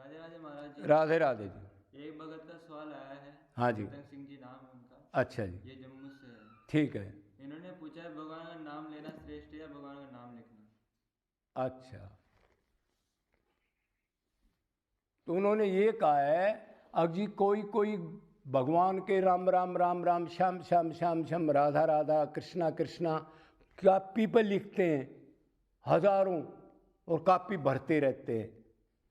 राधे राधे महाराज जी। राधे राधे जी। एक भगत का सवाल आया है। हाँ जी। पतंग सिंह जी नाम है उनका। अच्छा जी। ये जम्मू से है। ठीक है। इन्होंने पूछा है भगवान का नाम लेना श्रेष्ठ है या भगवान का नाम लिखना। अच्छा, तो उन्होंने ये कहा है अब जी कोई कोई भगवान के राम राम राम राम श्याम श्याम श्याम श्याम राधा राधा कृष्णा कृष्णा कापी पर लिखते हैं हजारों और कापी भरते रहते हैं,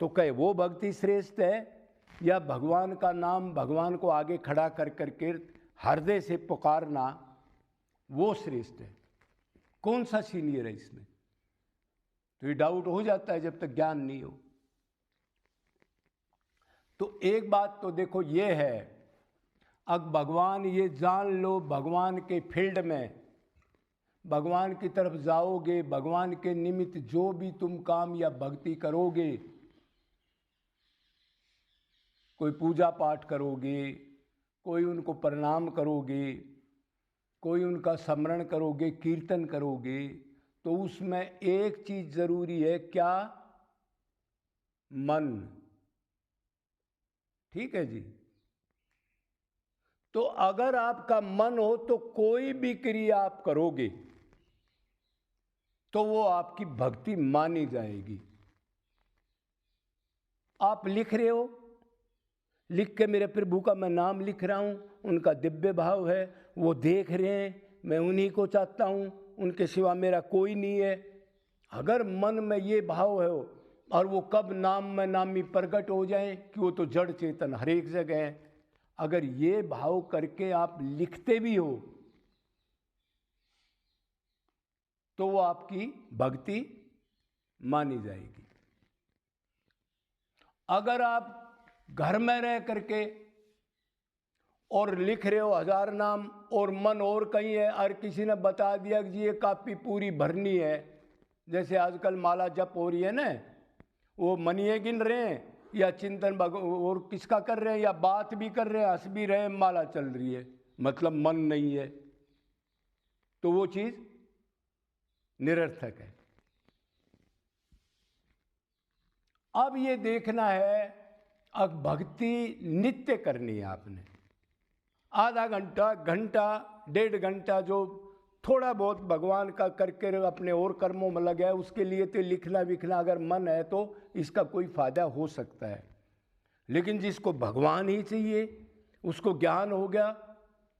तो कहे वो भक्ति श्रेष्ठ है या भगवान का नाम भगवान को आगे खड़ा कर करके हृदय से पुकारना वो श्रेष्ठ है? कौन सा सीनियर है इसमें? तो ये डाउट हो जाता है जब तक ज्ञान नहीं हो। तो एक बात तो देखो ये है, अब भगवान ये जान लो भगवान के फील्ड में भगवान की तरफ जाओगे, भगवान के निमित्त जो भी तुम काम या भक्ति करोगे, कोई पूजा पाठ करोगे, कोई उनको प्रणाम करोगे, कोई उनका स्मरण करोगे, कीर्तन करोगे, तो उसमें एक चीज जरूरी है, क्या? मन। ठीक है जी। तो अगर आपका मन हो तो कोई भी क्रिया आप करोगे तो वो आपकी भक्ति मानी जाएगी। आप लिख रहे हो, लिख के मेरे प्रभु का मैं नाम लिख रहा हूं, उनका दिव्य भाव है, वो देख रहे हैं, मैं उन्हीं को चाहता हूं, उनके सिवा मेरा कोई नहीं है। अगर मन में ये भाव है और वो कब नाम में नामी प्रकट हो जाए कि वो तो जड़ चेतन हर एक जगह है, अगर ये भाव करके आप लिखते भी हो तो वो आपकी भक्ति मानी जाएगी। अगर आप घर में रह करके और लिख रहे हो हजार नाम और मन और कहीं है और किसी ने बता दिया कि ये कापी पूरी भरनी है, जैसे आजकल माला जप हो रही है ना, वो मनिए गिन रहे हैं या चिंतन और किसका कर रहे हैं या बात भी कर रहे हैं, हंस भी रहे हैं, माला चल रही है, मतलब मन नहीं है, तो वो चीज निरर्थक है। अब ये देखना है, अब भक्ति नित्य करनी है आपने, आधा घंटा घंटा 1.5 घंटा जो थोड़ा बहुत भगवान का करके अपने और कर्मों में लगे, उसके लिए तो लिखना विखना अगर मन है तो इसका कोई फायदा हो सकता है। लेकिन जिसको भगवान ही चाहिए, उसको ज्ञान हो गया,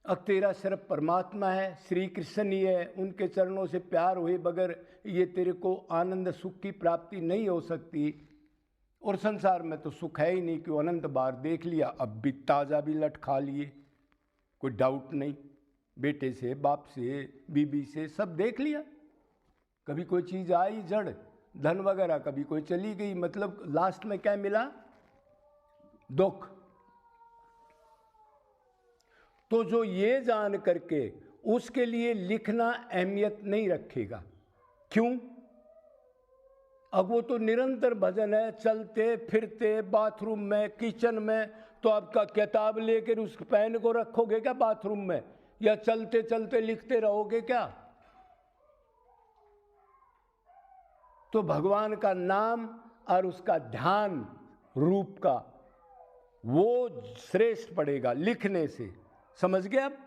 अब तेरा सिर्फ परमात्मा है, श्री कृष्ण ही है, उनके चरणों से प्यार हुए बगैर ये तेरे को आनंद सुख की प्राप्ति नहीं हो सकती। और संसार में तो सुख है ही नहीं, कि अनंत बार देख लिया, अब भी ताज़ा भी लट खा लिए, कोई डाउट नहीं, बेटे से बाप से बीबी से सब देख लिया, कभी कोई चीज़ आई जड़ धन वगैरह, कभी कोई चली गई, मतलब लास्ट में क्या मिला? दुख। तो जो ये जान करके उसके लिए लिखना अहमियत नहीं रखेगा, क्यों? अब वो तो निरंतर भजन है, चलते फिरते बाथरूम में किचन में, तो आपका किताब लेकर उस पेन को रखोगे क्या बाथरूम में, या चलते चलते लिखते रहोगे क्या? तो भगवान का नाम और उसका ध्यान रूप का वो श्रेष्ठ पड़ेगा लिखने से। समझ गए आप?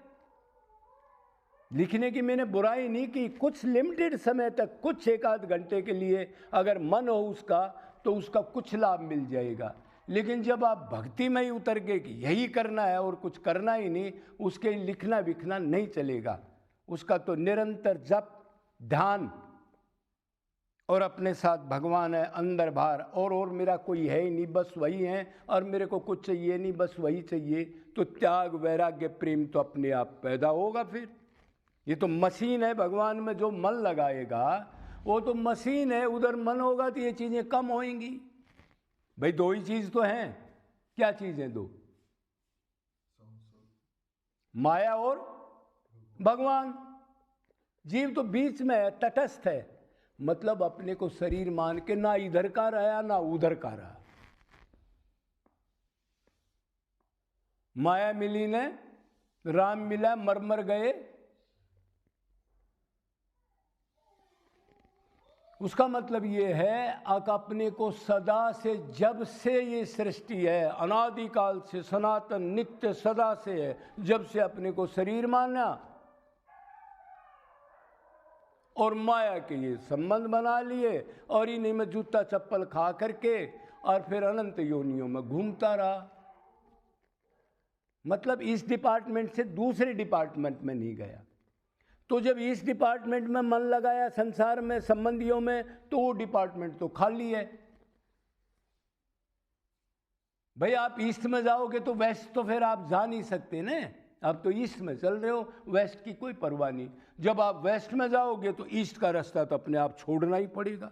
लिखने की मैंने बुराई नहीं की, कुछ लिमिटेड समय तक, कुछ 1 आध घंटे के लिए अगर मन हो उसका, तो उसका कुछ लाभ मिल जाएगा। लेकिन जब आप भक्ति में ही उतर गए कि यही करना है और कुछ करना ही नहीं, उसके लिखना विखना नहीं चलेगा। उसका तो निरंतर जप ध्यान और अपने साथ भगवान है अंदर बाहर, और मेरा कोई है ही नहीं, बस वही है, और मेरे को कुछ चाहिए नहीं, बस वही चाहिए, तो त्याग वैराग्य प्रेम तो अपने आप पैदा होगा। फिर ये तो मशीन है, भगवान में जो मन लगाएगा वो तो मशीन है, उधर मन होगा तो ये चीजें कम होंगी। भाई 2 ही चीज तो हैं, क्या चीज है 2? माया और भगवान। जीव तो बीच में है, तटस्थ है, मतलब अपने को शरीर मान के ना इधर का रहा ना उधर का रहा। माया मिली ने राम मिला, मर गए, उसका मतलब ये है कि अपने को सदा से, जब से ये सृष्टि है, अनादिकाल से, सनातन नित्य सदा से है, जब से अपने को शरीर माना और माया के ये संबंध बना लिए और इन्हीं में जूता चप्पल खा करके और फिर अनंत योनियों में घूमता रहा। मतलब इस डिपार्टमेंट से दूसरे डिपार्टमेंट में नहीं गया। तो जब इस डिपार्टमेंट में मन लगाया संसार में, संबंधियों में, तो वो डिपार्टमेंट तो खाली है। भाई आप ईस्ट में जाओगे तो वेस्ट तो फिर आप जा नहीं सकते ना, आप तो ईस्ट में चल रहे हो, वेस्ट की कोई परवाह नहीं। जब आप वेस्ट में जाओगे तो ईस्ट का रास्ता तो अपने आप छोड़ना ही पड़ेगा।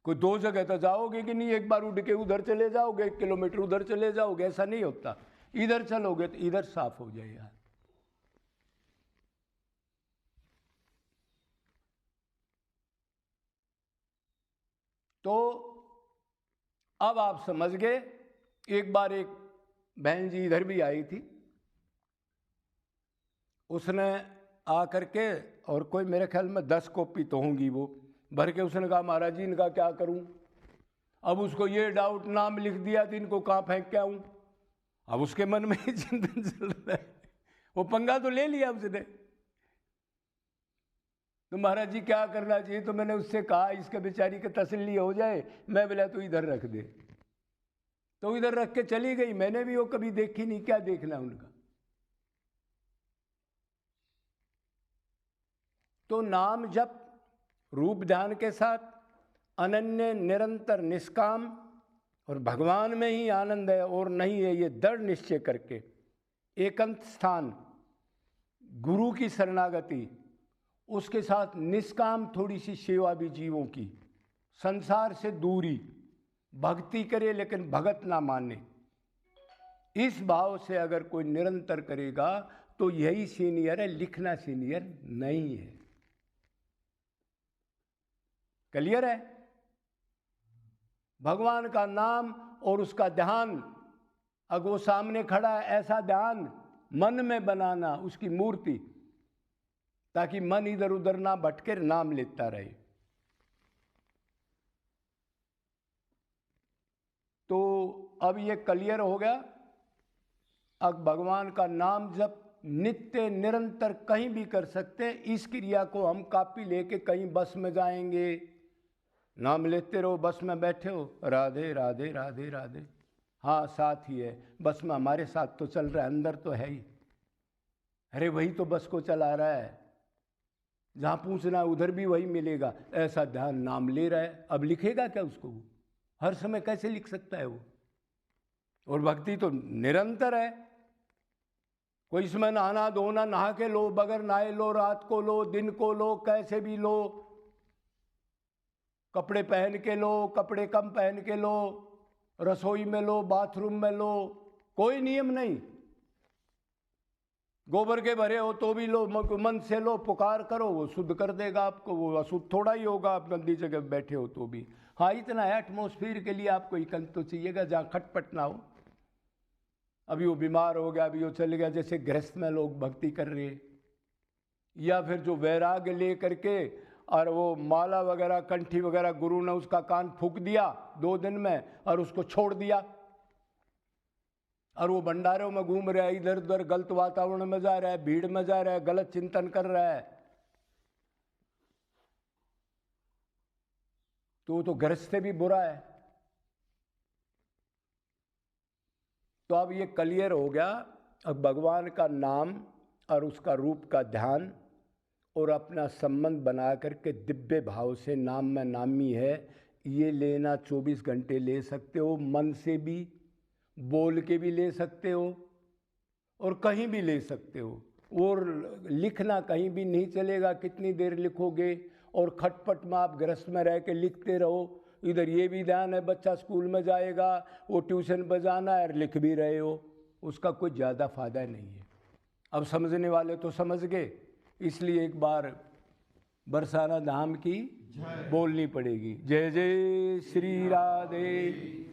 कोई दो जगह तो जाओगे कि नहीं, एक बार उड़ के उधर चले जाओगे, 1 किलोमीटर उधर चले जाओगे, ऐसा नहीं होता। इधर चलोगे तो इधर साफ हो जाएगा। तो अब आप समझ गए। एक बार एक बहन जी इधर भी आई थी, उसने आ करके, और कोई मेरे ख्याल में 10 कॉपी तो होंगी, वो भर के उसने कहा महाराज जी इनका क्या करूं। अब उसको ये डाउट, नाम लिख दिया तो इनको कहाँ फेंक के आऊं। अब उसके मन में चिंतन चल रहा है, वो पंगा तो ले लिया उसने। तो महाराज जी क्या करना चाहिए। तो मैंने उससे कहा इसके बेचारी की तसल्ली हो जाए, मैं बोला तो इधर रख दे। तो इधर रख के चली गई। मैंने भी वो कभी देखी नहीं, क्या देखना उनका। तो नाम जप रूप ध्यान के साथ अनन्य निरंतर निष्काम और भगवान में ही आनंद है और नहीं है, ये दृढ़ निश्चय करके एकांत स्थान, गुरु की शरणागति, उसके साथ निष्काम थोड़ी सी सेवा भी जीवों की, संसार से दूरी, भक्ति करे लेकिन भगत ना माने, इस भाव से अगर कोई निरंतर करेगा तो यही सीनियर है, लिखना सीनियर नहीं है। क्लियर है। भगवान का नाम और उसका ध्यान, अगर वो सामने खड़ा है, ऐसा ध्यान मन में बनाना, उसकी मूर्ति, ताकि मन इधर उधर ना भटके, नाम लेता रहे। तो अब ये क्लियर हो गया। अब भगवान का नाम जब नित्य निरंतर कहीं भी कर सकते हैं। इस क्रिया को हम कॉपी लेके कहीं बस में जाएंगे, नाम लेते रहो, बस में बैठे हो, राधे राधे राधे राधे, हाँ साथ ही है, बस में हमारे साथ तो चल रहा है, अंदर तो है ही, अरे वही तो बस को चला रहा है, जहाँ पूछना है उधर भी वही मिलेगा, ऐसा ध्यान नाम ले रहा है। अब लिखेगा क्या उसको, वो हर समय कैसे लिख सकता है वो। और भक्ति तो निरंतर है। कोई इसमें नहाना धोना, नहा के लो, बगैर नहाए लो, रात को लो, दिन को लो, कैसे भी लो, कपड़े पहन के लो, कपड़े कम पहन के लो, रसोई में लो, बाथरूम में लो, कोई नियम नहीं। गोबर के भरे हो तो भी लो, मन से लो, पुकार करो, वो शुद्ध कर देगा आपको। वो अशुद्ध थोड़ा ही होगा, आप गंदी जगह बैठे हो तो भी। हाँ इतना है, एटमॉस्फेयर के लिए आपको एकांत तो चाहिएगा जहाँ खटपट ना हो। अभी वो बीमार हो गया, अभी वो चले गया, जैसे गृहस्थ में लोग भक्ति कर रहे, या फिर जो वैराग्य ले करके और वो माला वगैरह, कंठी वगैरह, गुरु ने उसका कान फूंक दिया 2 दिन में और उसको छोड़ दिया, और वो भंडारों में घूम रहा है, इधर उधर गलत वातावरण में जा रहा है, भीड़ में जा रहा है, गलत चिंतन कर रहा है, तो गृहस्थ से भी बुरा है। तो अब ये क्लियर हो गया। अब भगवान का नाम और उसका रूप का ध्यान और अपना संबंध बना करके दिव्य भाव से, नाम में नामी है, ये लेना 24 घंटे ले सकते हो, मन से भी, बोल के भी ले सकते हो और कहीं भी ले सकते हो। और लिखना कहीं भी नहीं चलेगा, कितनी देर लिखोगे। और खटपट में आप गृहस्थ में रह के लिखते रहो, इधर ये भी ध्यान है, बच्चा स्कूल में जाएगा, वो ट्यूशन पर जाना है, लिख भी रहे हो, उसका कोई ज़्यादा फायदा नहीं है। अब समझने वाले तो समझ गए, इसलिए एक बार बरसाना धाम की बोलनी पड़ेगी। जय जय श्री राधे।